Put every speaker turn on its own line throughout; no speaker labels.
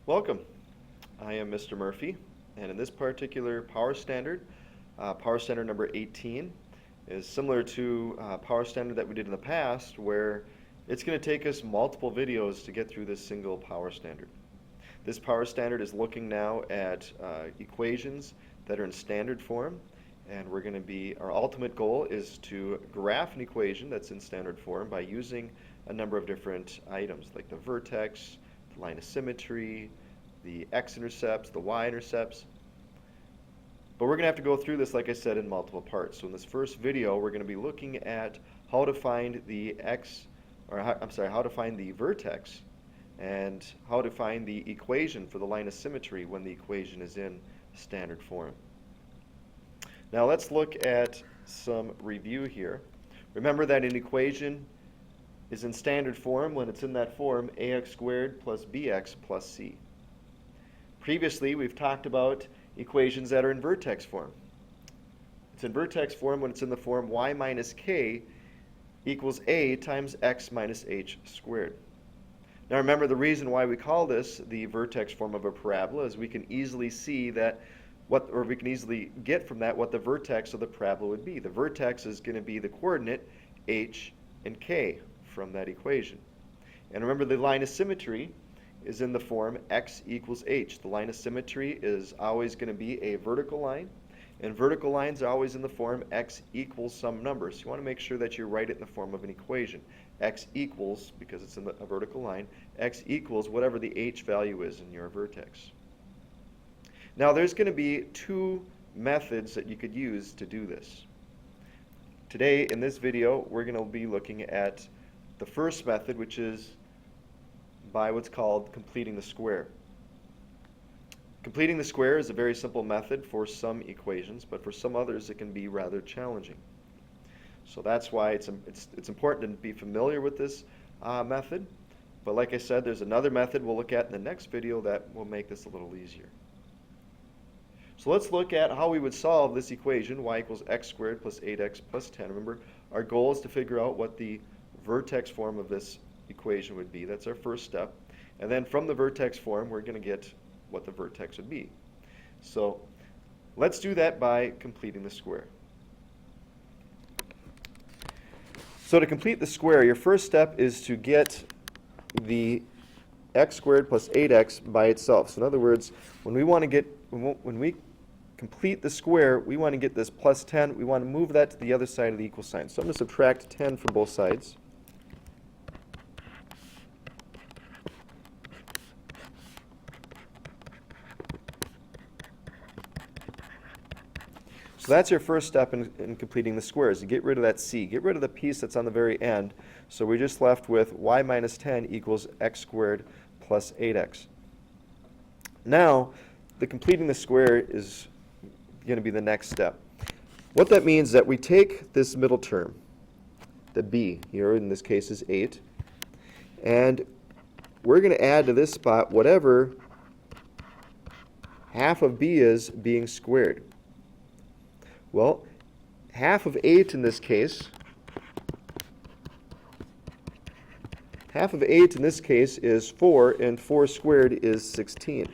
Welcome. I am Mr. Murphy, and in this particular power standard number 18 is similar to power standard that we did in the past, where it's going to take us multiple videos to get through this single power standard. This power standard is looking now at equations that are in standard form, and our ultimate goal is to graph an equation that's in standard form by using a number of different items like the vertex, the line of symmetry, the x-intercepts, the y-intercepts. But we're going to have to go through this, like I said, in multiple parts. So in this first video, we're going to be looking at how to find the how to find the vertex and how to find the equation for the line of symmetry when the equation is in standard form. Now let's look at some review here. Remember that an equation is in standard form when it's in that form ax squared plus bx plus c. Previously, we've talked about equations that are in vertex form. It's in vertex form when it's in the form y minus k equals a times x minus h squared. Now remember, the reason why we call this the vertex form of a parabola is we can easily see that we can easily get from that what the vertex of the parabola would be. The vertex is going to be the coordinate h and k from that equation. And remember, the line of symmetry is in the form x equals h. The line of symmetry is always going to be a vertical line, and vertical lines are always in the form x equals some number. So you want to make sure that you write it in the form of an equation. X equals, because it's in a vertical line, x equals whatever the h value is in your vertex. Now there's going to be two methods that you could use to do this. Today in this video we're going to be looking at the first method, which is by what's called completing the square. Completing the square is a very simple method for some equations, but for some others it can be rather challenging. So that's why it's important to be familiar with this method. But like I said, there's another method we'll look at in the next video that will make this a little easier. So let's look at how we would solve this equation, y equals x squared plus 8x plus 10. Remember, our goal is to figure out what the vertex form of this equation would be. That's our first step. And then from the vertex form, we're going to get what the vertex would be. So let's do that by completing the square. So to complete the square, your first step is to get the x squared plus 8x by itself. So in other words, when we complete the square, we want to get this plus 10. We want to move that to the other side of the equal sign. So I'm going to subtract 10 from both sides. So that's your first step in completing the square, is to get rid of that c. Get rid of the piece that's on the very end. So we're just left with y minus 10 equals x squared plus 8x. Now, the completing the square is going to be the next step. What that means is that we take this middle term, the b, here in this case is 8, and we're going to add to this spot whatever half of b is being squared. Well, half of 8 in this case, is 4, and 4 squared is 16.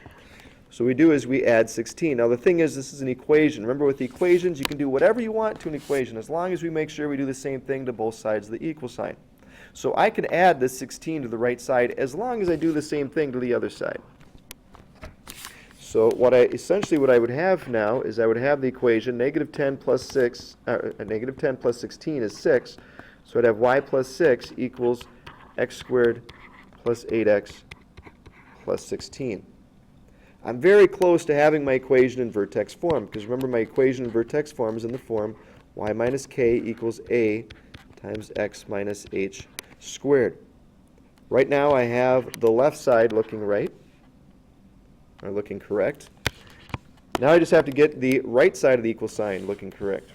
So what we do is we add 16. Now the thing is, this is an equation. Remember, with the equations, you can do whatever you want to an equation as long as we make sure we do the same thing to both sides of the equal sign. So I can add this 16 to the right side as long as I do the same thing to the other side. So what I would have now is I would have the equation negative 10 plus 16 is 6. So I'd have y plus 6 equals x squared plus 8x plus 16. I'm very close to having my equation in vertex form, because remember, my equation in vertex form is in the form y minus k equals a times x minus h squared. Right now I have the left side looking right, or looking correct. Now I just have to get the right side of the equal sign looking correct.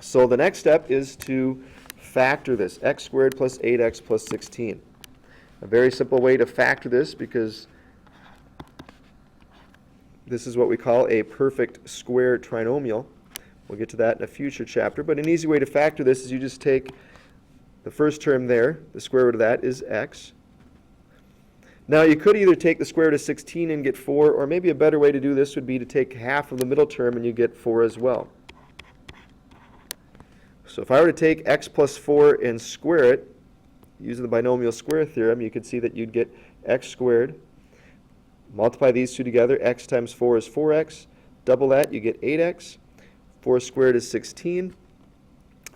So the next step is to factor this, x squared plus 8x plus 16. A very simple way to factor this, because this is what we call a perfect square trinomial. We'll get to that in a future chapter, but an easy way to factor this is you just take the first term there, the square root of that is x. Now you could either take the square root of 16 and get 4, or maybe a better way to do this would be to take half of the middle term and you get 4 as well. So if I were to take x plus 4 and square it, using the binomial square theorem, you could see that you'd get x squared. Multiply these two together, x times 4 is 4x. Double that, you get 8x. 4 squared is 16.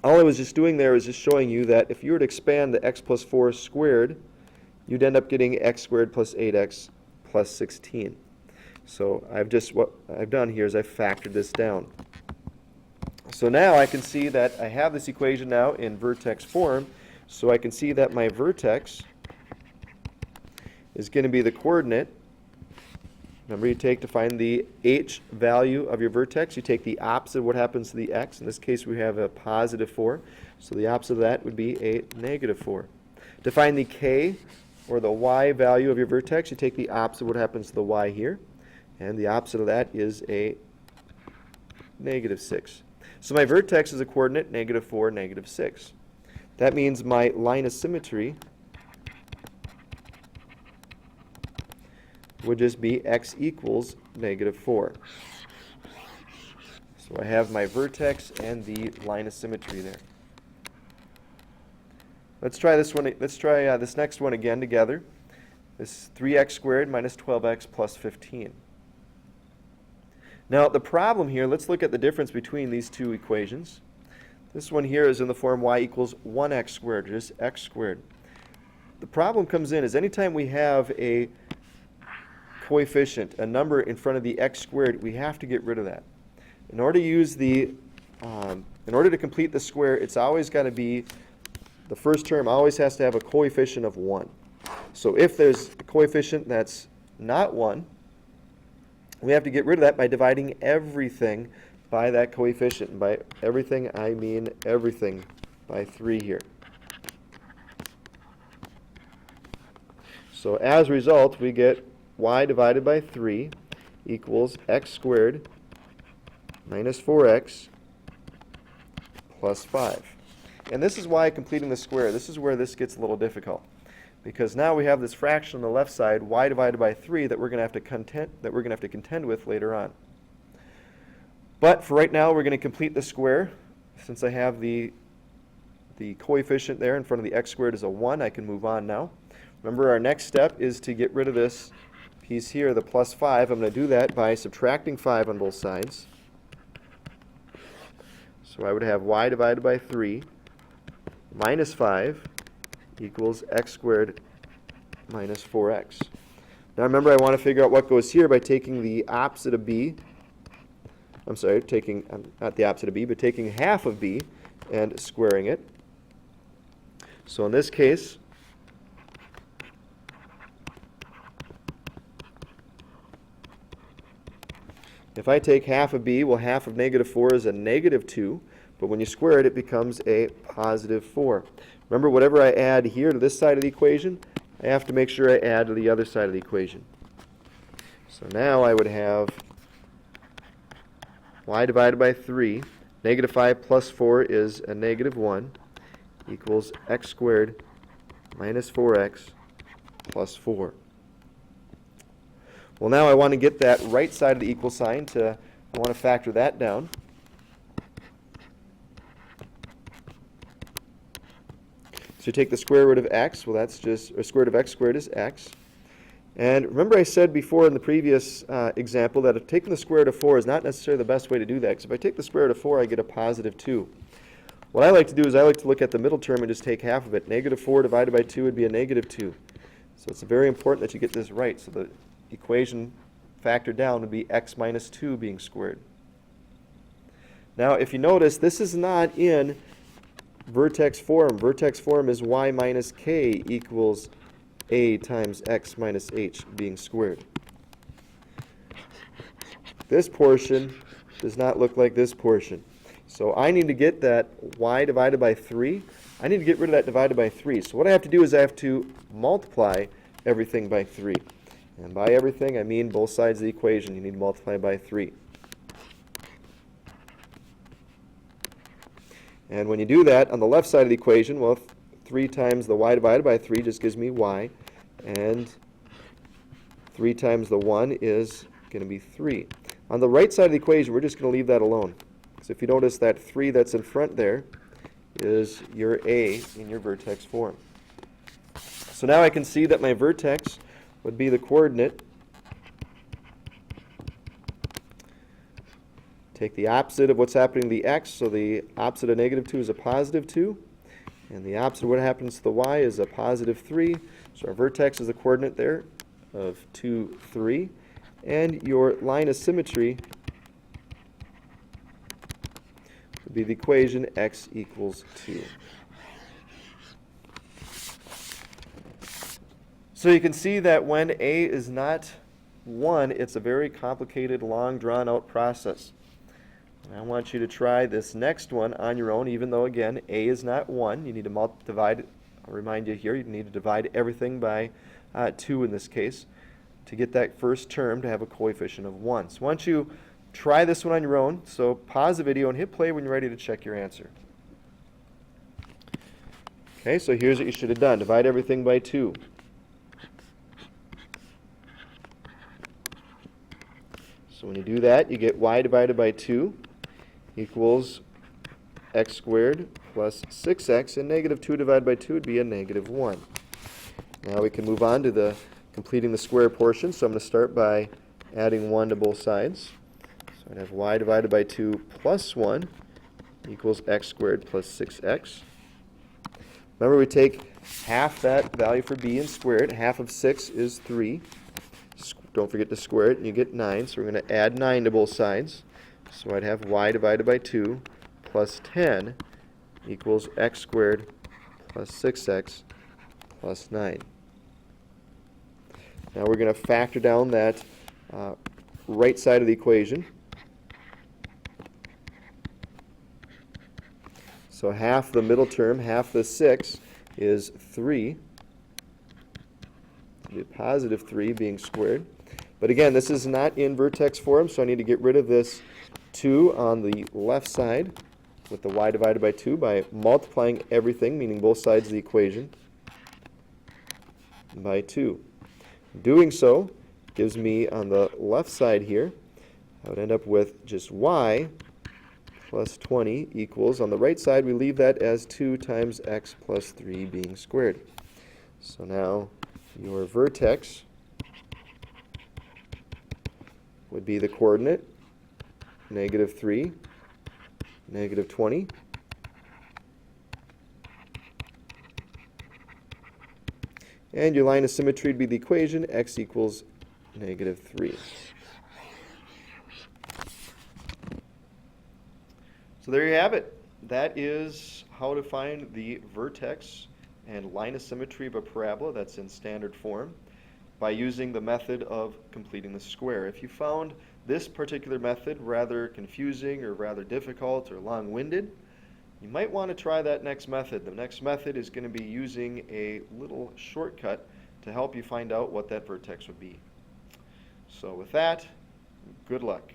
All I was just doing there is just showing you that if you were to expand the x plus 4 squared, you'd end up getting x squared plus 8x plus 16. So what I've done here is I've factored this down. So now I can see that I have this equation now in vertex form, so I can see that my vertex is going to be the coordinate. Remember, you take to find the h value of your vertex, you take the opposite of what happens to the x. In this case, we have a positive 4, so the opposite of that would be a negative 4. To find the k, or the y value of your vertex, you take the opposite of what happens to the y here, and the opposite of that is a negative 6. So my vertex is a coordinate negative 4, negative 6. That means my line of symmetry would just be x equals negative 4. So I have my vertex and the line of symmetry there. Let's try this one. Let's try this next one again together. This 3x squared minus 12x plus 15. Now the problem here, let's look at the difference between these two equations. This one here is in the form y equals 1x squared, just x squared. The problem comes in is anytime we have a coefficient, a number in front of the x squared, we have to get rid of that. In order to use in order to complete the square, it's always got to be, the first term always has to have a coefficient of 1. So if there's a coefficient that's not 1, we have to get rid of that by dividing everything by that coefficient. And by everything, I mean everything by 3 here. So as a result, we get y divided by 3 equals x squared minus 4x plus 5. And this is why completing the square, this is where this gets a little difficult. Because now we have this fraction on the left side, y divided by 3, that we're going to have to contend with later on. But for right now, we're going to complete the square. Since I have the coefficient there in front of the x squared is a 1, I can move on now. Remember, our next step is to get rid of this piece here, the plus 5. I'm going to do that by subtracting 5 on both sides. So I would have y divided by 3 minus 5 equals x squared minus 4x. Now remember, I want to figure out what goes here by taking the opposite of b. I'm sorry, taking, not the opposite of b, but taking half of b and squaring it. So in this case, if I take half of b, well, half of negative 4 is a negative 2, but when you square it, it becomes a positive 4. Remember, whatever I add here to this side of the equation, I have to make sure I add to the other side of the equation. So now I would have y divided by 3, negative 5 plus 4 is a negative 1, equals x squared minus 4x plus 4. Well, now I want to get that right side of the equal sign I want to factor that down. So you take the square root of x, well that's just, or square root of x squared is x. And remember I said before in the previous example that taking the square root of 4 is not necessarily the best way to do that, because if I take the square root of 4, I get a positive 2. What I like to do is I like to look at the middle term and just take half of it. Negative 4 divided by 2 would be a negative 2. So it's very important that you get this right. So the equation factored down would be x minus 2 being squared. Now if you notice, this is not in vertex form. Vertex form is y minus k equals a times x minus h being squared. This portion does not look like this portion. So I need to get that y divided by 3. I need to get rid of that divided by 3. So what I have to do is I have to multiply everything by 3. And by everything, I mean both sides of the equation. You need to multiply by 3. And when you do that, on the left side of the equation, well, 3 times the y divided by 3 just gives me y. And 3 times the 1 is going to be 3. On the right side of the equation, we're just going to leave that alone. So if you notice, that 3 that's in front there is your A in your vertex form. So now I can see that my vertex would be the coordinate. Take the opposite of what's happening to the x, so the opposite of negative 2 is a positive 2. And the opposite of what happens to the y is a positive 3. So our vertex is the coordinate there of 2, 3. And your line of symmetry would be the equation x equals 2. So you can see that when A is not 1, it's a very complicated, long, drawn-out process. And I want you to try this next one on your own, even though, again, A is not 1. You need to divide, I'll remind you here, you need to divide everything by 2 in this case to get that first term to have a coefficient of 1. So why don't you try this one on your own. So pause the video and hit play when you're ready to check your answer. Okay, so here's what you should have done. Divide everything by 2. So when you do that, you get y divided by 2 equals x squared plus 6x, and negative 2 divided by 2 would be a negative 1. Now we can move on to the completing the square portion. So I'm going to start by adding 1 to both sides. So I'd have y divided by 2 plus 1 equals x squared plus 6x. Remember, we take half that value for b and square it. Half of 6 is 3. Don't forget to square it, and you get 9. So we're going to add 9 to both sides. So I'd have y divided by 2 plus 10 equals x squared plus 6x plus 9. Now we're going to factor down that right side of the equation. So half the middle term, half the 6, is 3. It'll be a positive 3 being squared. But again, this is not in vertex form, so I need to get rid of this 2 on the left side with the y divided by 2 by multiplying everything, meaning both sides of the equation, by 2. Doing so gives me on the left side here, I would end up with just y plus 20 equals, on the right side we leave that as 2 times x plus 3 being squared. So now your vertex would be the coordinate negative 3, negative 20. And your line of symmetry would be the equation x equals negative 3. So there you have it. That is how to find the vertex and line of symmetry of a parabola that's in standard form by using the method of completing the square. If you found this particular method rather confusing or rather difficult or long-winded, you might want to try that next method. The next method is going to be using a little shortcut to help you find out what that vertex would be. So with that, good luck.